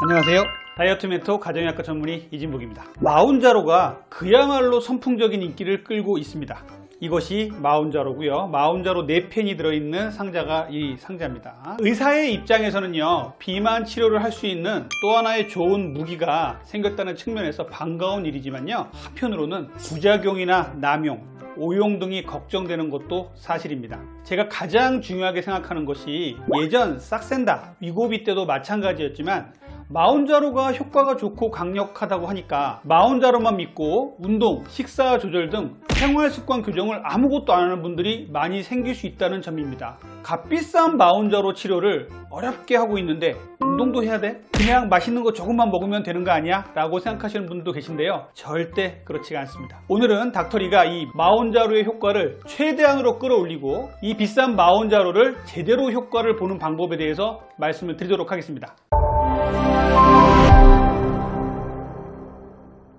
안녕하세요. 다이어트 멘토 가정의학과 전문의 이진복입니다. 마운자로가 그야말로 선풍적인 인기를 끌고 있습니다. 이것이 마운자로고요. 마운자로 4펜이 들어있는 상자가 이 상자입니다. 의사의 입장에서는요, 비만 치료를 할 수 있는 또 하나의 좋은 무기가 생겼다는 측면에서 반가운 일이지만요, 한편으로는 부작용이나 남용, 오용 등이 걱정되는 것도 사실입니다. 제가 가장 중요하게 생각하는 것이 예전 싹센다, 위고비 때도 마찬가지였지만 마운자로가 효과가 좋고 강력하다고 하니까 마운자로만 믿고 운동, 식사 조절 등 생활습관 교정을 아무것도 안 하는 분들이 많이 생길 수 있다는 점입니다. 값비싼 마운자로 치료를 어렵게 하고 있는데 운동도 해야 돼? 그냥 맛있는 거 조금만 먹으면 되는 거 아니야? 라고 생각하시는 분들도 계신데요, 절대 그렇지가 않습니다. 오늘은 닥터리가 이 마운자로의 효과를 최대한으로 끌어올리고 이 비싼 마운자로를 제대로 효과를 보는 방법에 대해서 말씀을 드리도록 하겠습니다.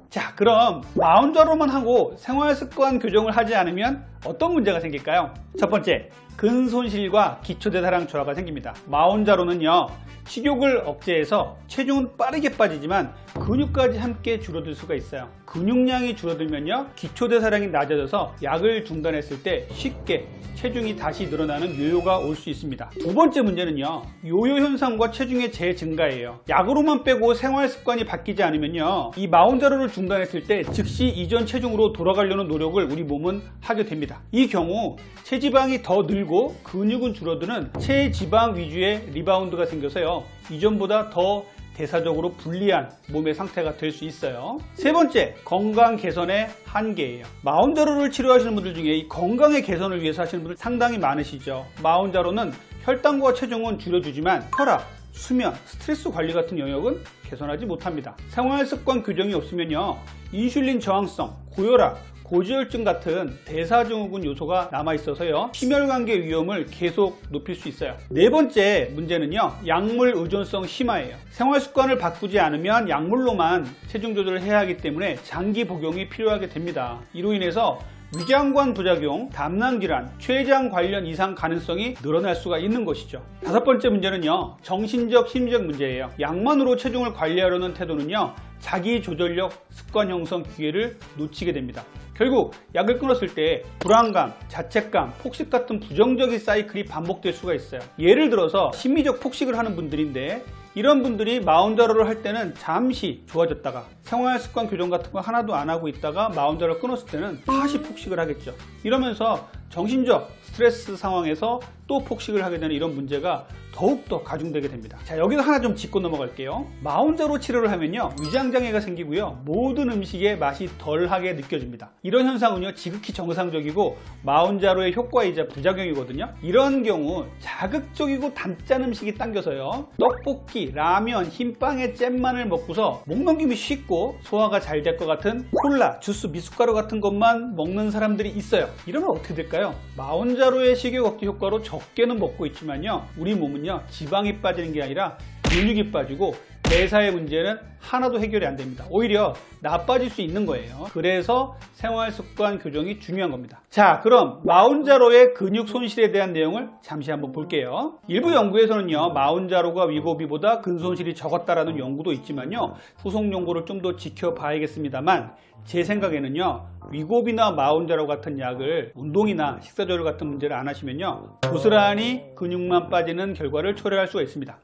자, 그럼 마운자로만 하고 생활습관 교정을 하지 않으면 어떤 문제가 생길까요? 첫 번째, 근손실과 기초대사량 저하가 생깁니다. 마운자로는요, 식욕을 억제해서 체중은 빠르게 빠지지만 근육까지 함께 줄어들 수가 있어요. 근육량이 줄어들면요, 기초대사량이 낮아져서 약을 중단했을 때 쉽게 체중이 다시 늘어나는 요요가 올 수 있습니다. 두 번째 문제는요, 요요 현상과 체중의 재증가예요. 약으로만 빼고 생활습관이 바뀌지 않으면요, 이 마운자로를 중단했을 때 즉시 이전 체중으로 돌아가려는 노력을 우리 몸은 하게 됩니다. 이 경우 체지방이 더 늘고 근육은 줄어드는 체지방 위주의 리바운드가 생겨서요, 이전보다 더 대사적으로 불리한 몸의 상태가 될 수 있어요. 세 번째, 건강 개선의 한계예요. 마운자로를 치료하시는 분들 중에 이 건강의 개선을 위해서 하시는 분들 상당히 많으시죠. 마운자로는 혈당과 체중은 줄여주지만 혈압, 수면, 스트레스 관리 같은 영역은 개선하지 못합니다. 생활습관 교정이 없으면요, 인슐린 저항성, 고혈압, 고지혈증 같은 대사증후군 요소가 남아있어서요, 심혈관계 위험을 계속 높일 수 있어요. 네 번째 문제는요, 약물 의존성 심화예요. 생활습관을 바꾸지 않으면 약물로만 체중 조절을 해야 하기 때문에 장기 복용이 필요하게 됩니다. 이로 인해서 위장관 부작용, 담낭질환, 췌장 관련 이상 가능성이 늘어날 수가 있는 것이죠. 다섯 번째 문제는요, 정신적, 심리적 문제예요. 약만으로 체중을 관리하려는 태도는요, 자기 조절력, 습관 형성 기회를 놓치게 됩니다. 결국 약을 끊었을 때 불안감, 자책감, 폭식 같은 부정적인 사이클이 반복될 수가 있어요. 예를 들어서 심리적 폭식을 하는 분들인데, 이런 분들이 마운자로를 할 때는 잠시 좋아졌다가 생활습관 교정 같은 거 하나도 안 하고 있다가 마운자로를 끊었을 때는 다시 폭식을 하겠죠. 이러면서 정신적 스트레스 상황에서 또 폭식을 하게 되는 이런 문제가 더욱더 가중되게 됩니다. 자, 여기서 하나 좀 짚고 넘어갈게요. 마운자로 치료를 하면요, 위장장애가 생기고요, 모든 음식의 맛이 덜하게 느껴집니다. 이런 현상은요, 지극히 정상적이고 마운자로의 효과이자 부작용이거든요. 이런 경우 자극적이고 단짠 음식이 당겨서요, 떡볶이, 라면, 흰빵에 잼만을 먹고서 목넘김이 쉽고 소화가 잘 될 것 같은 콜라, 주스, 미숫가루 같은 것만 먹는 사람들이 있어요. 이러면 어떻게 될까요? 마운자로의 식욕 억제 효과로 적게는 먹고 있지만요, 우리 몸은요, 지방이 빠지는 게 아니라 근육이 빠지고 대사의 문제는 하나도 해결이 안 됩니다. 오히려 나빠질 수 있는 거예요. 그래서 생활습관 교정이 중요한 겁니다. 자, 그럼 마운자로의 근육 손실에 대한 내용을 잠시 한번 볼게요. 일부 연구에서는요, 마운자로가 위고비보다 근손실이 적었다라는 연구도 있지만요, 후속 연구를 좀 더 지켜봐야겠습니다만, 제 생각에는요, 위고비나 마운자로 같은 약을 운동이나 식사조절 같은 문제를 안 하시면요, 고스란히 근육만 빠지는 결과를 초래할 수가 있습니다.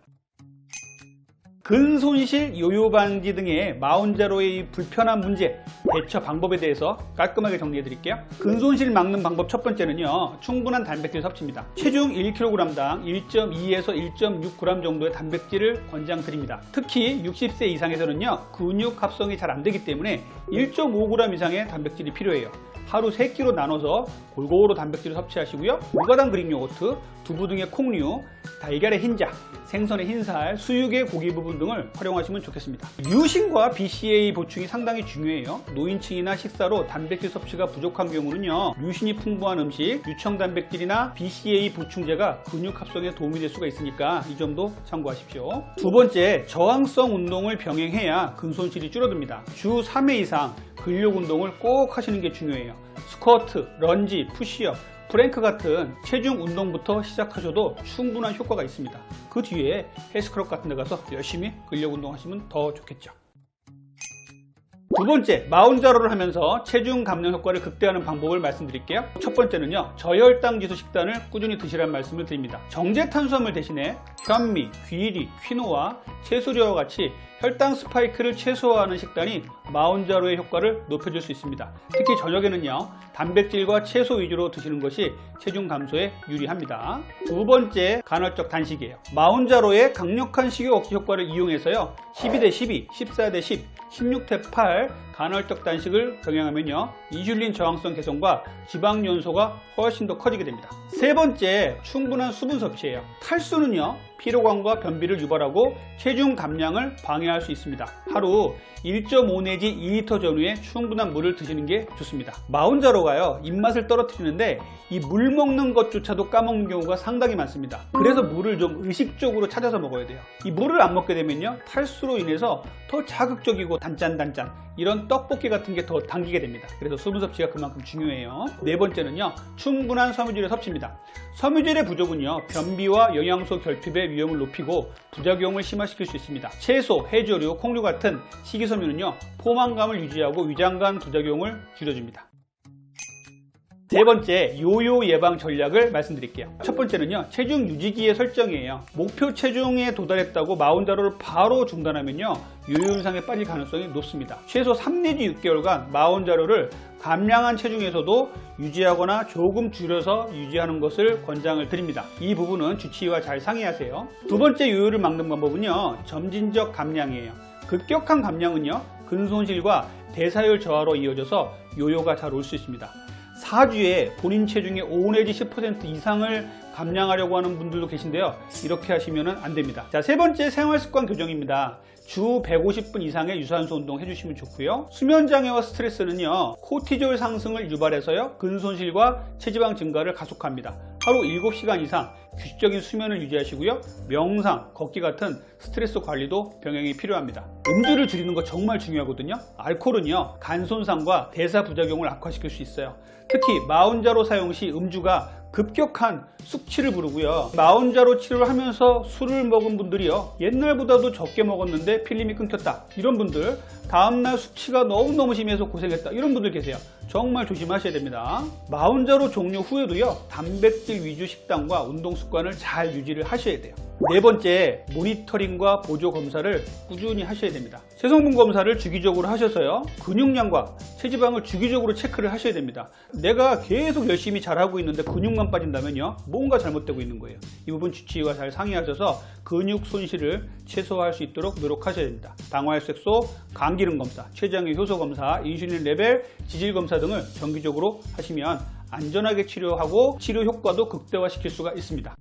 근손실, 요요 방지 등의 마운자로의 이 불편한 문제, 대처 방법에 대해서 깔끔하게 정리해 드릴게요. 근손실 막는 방법 첫 번째는요, 충분한 단백질 섭취입니다. 체중 1kg당 1.2에서 1.6g 정도의 단백질을 권장드립니다. 특히 60세 이상에서는요, 근육 합성이 잘 안 되기 때문에 1.5g 이상의 단백질이 필요해요. 하루 3끼로 나눠서 골고루 단백질을 섭취하시고요, 무가당 그릭 요거트, 두부 등의 콩류, 달걀의 흰자, 생선의 흰살, 수육의 고기 부분 등을 활용하시면 좋겠습니다. 류신과 BCAA 보충이 상당히 중요해요. 노인층이나 식사로 단백질 섭취가 부족한 경우는요, 류신이 풍부한 음식, 유청 단백질이나 BCAA 보충제가 근육 합성에 도움이 될 수가 있으니까 이 점도 참고하십시오. 두 번째, 저항성 운동을 병행해야 근손실이 줄어듭니다. 주 3회 이상 근력 운동을 꼭 하시는 게 중요해요. 스쿼트, 런지, 푸시업, 프랭크 같은 체중 운동부터 시작하셔도 충분한 효과가 있습니다. 그 뒤에 헬스클럽 같은 데 가서 열심히 근력 운동하시면 더 좋겠죠. 두 번째, 마운자로를 하면서 체중 감량 효과를 극대화하는 방법을 말씀드릴게요. 첫 번째는요, 저혈당 지수 식단을 꾸준히 드시라는 말씀을 드립니다. 정제 탄수화물 대신에 현미, 귀리, 퀴노아, 채소류와 같이 혈당 스파이크를 최소화하는 식단이 마운자로의 효과를 높여줄 수 있습니다. 특히 저녁에는요, 단백질과 채소 위주로 드시는 것이 체중 감소에 유리합니다. 두 번째, 간헐적 단식이에요. 마운자로의 강력한 식욕 억제 효과를 이용해서요, 12대12, 14대10, 16대8 간헐적 단식을 병행하면요, 인슐린 저항성 개선과 지방 연소가 훨씬 더 커지게 됩니다. 세 번째, 충분한 수분 섭취예요. 탈수는요, 피로감과 변비를 유발하고 체중 감량을 방해할 수 있습니다. 하루 1.5 내지 2리터 전후에 충분한 물을 드시는 게 좋습니다. 마운자로가요, 입맛을 떨어뜨리는데 이 물 먹는 것조차도 까먹는 경우가 상당히 많습니다. 그래서 물을 좀 의식적으로 찾아서 먹어야 돼요. 이 물을 안 먹게 되면요, 탈수로 인해서 더 자극적이고 단짠단짠 이런 떡볶이 같은 게 더 당기게 됩니다. 그래서 수분 섭취가 그만큼 중요해요. 네 번째는요, 충분한 섬유질의 섭취입니다. 섬유질의 부족은요, 변비와 영양소 결핍의 위험을 높이고 부작용을 심화시킬 수 있습니다. 채소, 해조류, 콩류 같은 식이섬유는요, 포만감을 유지하고 위장관 부작용을 줄여줍니다. 세 번째, 요요 예방 전략을 말씀드릴게요. 첫 번째는요, 체중 유지기의 설정이에요. 목표 체중에 도달했다고 마운자로를 바로 중단하면요, 요요 현상에 빠질 가능성이 높습니다. 최소 3 내지 6개월간 마운자로를 감량한 체중에서도 유지하거나 조금 줄여서 유지하는 것을 권장을 드립니다. 이 부분은 주치의와 잘 상의하세요. 두 번째 요요를 막는 방법은요, 점진적 감량이에요. 급격한 감량은요, 근손실과 대사율 저하로 이어져서 요요가 잘 올 수 있습니다. 4주에 본인 체중의 5 내지 10% 이상을 감량하려고 하는 분들도 계신데요, 이렇게 하시면 안 됩니다. 자, 세 번째, 생활습관 교정입니다. 주 150분 이상의 유산소 운동 해주시면 좋고요. 수면장애와 스트레스는요, 코티졸 상승을 유발해서요, 근손실과 체지방 증가를 가속합니다. 하루 7시간 이상 규칙적인 수면을 유지하시고요, 명상, 걷기 같은 스트레스 관리도 병행이 필요합니다. 음주를 줄이는 거 정말 중요하거든요. 알코올은요, 간 손상과 대사 부작용을 악화시킬 수 있어요. 특히 마운자로 사용 시 음주가 급격한 숙취를 부르고요, 마운자로 치료를 하면서 술을 먹은 분들이요, 옛날보다도 적게 먹었는데 필름이 끊겼다, 이런 분들, 다음날 숙취가 너무너무 심해서 고생했다, 이런 분들 계세요. 정말 조심하셔야 됩니다. 마운자로 종료 후에도요, 단백질 위주 식단과 운동 습관을 잘 유지를 하셔야 돼요. 네 번째, 모니터링과 보조 검사를 꾸준히 하셔야 됩니다. 체성분 검사를 주기적으로 하셔서요, 근육량과 체지방을 주기적으로 체크를 하셔야 됩니다. 내가 계속 열심히 잘하고 있는데 근육만 빠진다면요, 뭔가 잘못되고 있는 거예요. 이 부분 주치의와 잘 상의하셔서 근육 손실을 최소화할 수 있도록 노력하셔야 됩니다. 당화혈색소, 간기능 검사, 췌장의 효소 검사, 인슐린 레벨, 지질 검사 등을 정기적으로 하시면 안전하게 치료하고 치료 효과도 극대화시킬 수가 있습니다.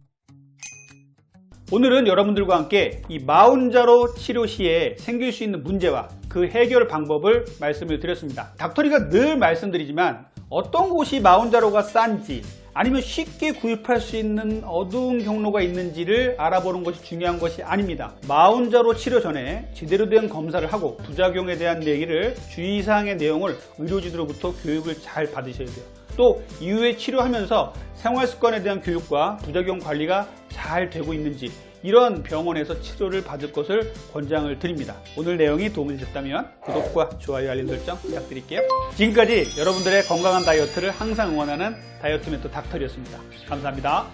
오늘은 여러분들과 함께 이 마운자로 치료 시에 생길 수 있는 문제와 그 해결 방법을 말씀을 드렸습니다. 닥터리가 늘 말씀드리지만 어떤 곳이 마운자로가 싼지 아니면 쉽게 구입할 수 있는 어두운 경로가 있는지를 알아보는 것이 중요한 것이 아닙니다. 마운자로 치료 전에 제대로 된 검사를 하고 부작용에 대한 얘기를 주의사항의 내용을 의료진으로부터 교육을 잘 받으셔야 돼요. 또 이후에 치료하면서 생활습관에 대한 교육과 부작용 관리가 잘 되고 있는지 이런 병원에서 치료를 받을 것을 권장을 드립니다. 오늘 내용이 도움이 되셨다면 구독과 좋아요, 알림 설정 부탁드릴게요. 지금까지 여러분들의 건강한 다이어트를 항상 응원하는 다이어트 멘토 닥터리였습니다. 감사합니다.